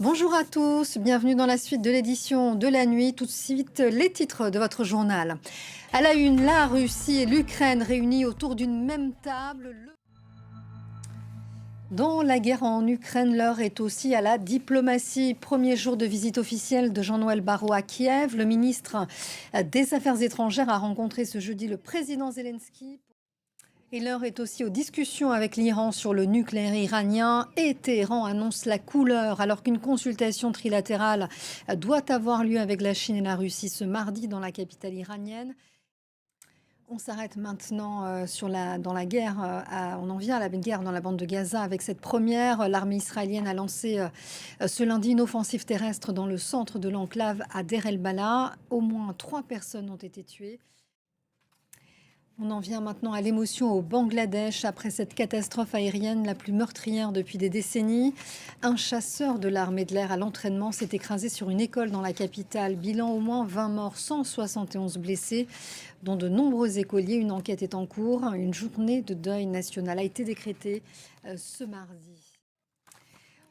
Bonjour à tous, bienvenue dans la suite de l'édition de la nuit. Tout de suite, les titres de votre journal. À la une, la Russie et l'Ukraine réunis autour d'une même table. Dans la guerre en Ukraine, l'heure est aussi à la diplomatie. Premier jour de visite officielle de Jean-Noël Barrot à Kiev. Le ministre des Affaires étrangères a rencontré ce jeudi le président Zelensky. Et l'heure est aussi aux discussions avec l'Iran sur le nucléaire iranien. Et Téhéran annonce la couleur alors qu'une consultation trilatérale doit avoir lieu avec la Chine et la Russie ce mardi dans la capitale iranienne. On s'arrête maintenant dans la guerre. On en vient à la guerre dans la bande de Gaza avec cette première. L'armée israélienne a lancé ce lundi une offensive terrestre dans le centre de l'enclave à Deir el-Balah. Au moins 3 personnes ont été tuées. On en vient maintenant à l'émotion au Bangladesh après cette catastrophe aérienne la plus meurtrière depuis des décennies. Un chasseur de l'armée de l'air à l'entraînement s'est écrasé sur une école dans la capitale. Bilan au moins 20 morts, 171 blessés, dont de nombreux écoliers. Une enquête est en cours. Une journée de deuil national a été décrétée ce mardi.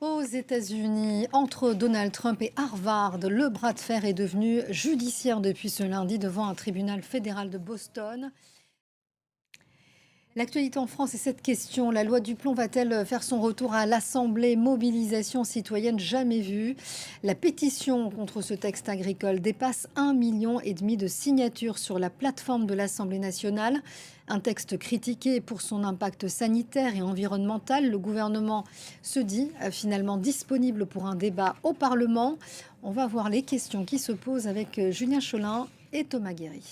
Aux États-Unis, entre Donald Trump et Harvard, le bras de fer est devenu judiciaire depuis ce lundi devant un tribunal fédéral de Boston. L'actualité en France est cette question. La loi Duplon va-t-elle faire son retour à l'Assemblée? Mobilisation citoyenne jamais vue. La pétition contre ce texte agricole dépasse 1,5 million de signatures sur la plateforme de l'Assemblée nationale. Un texte critiqué pour son impact sanitaire et environnemental. Le gouvernement se dit finalement disponible pour un débat au Parlement. On va voir les questions qui se posent avec Julien Cholin et Thomas Guéry.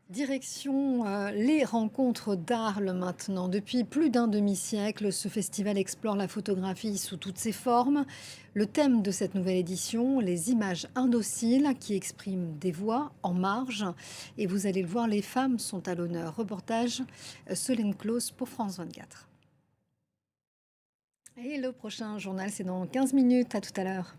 Direction les rencontres d'Arles maintenant. Depuis plus d'un demi-siècle, ce festival explore la photographie sous toutes ses formes. Le thème de cette nouvelle édition, les images indociles qui expriment des voix en marge. Et vous allez le voir, les femmes sont à l'honneur. Reportage Solène Claus pour France 24. Et le prochain journal, c'est dans 15 minutes. À tout à l'heure.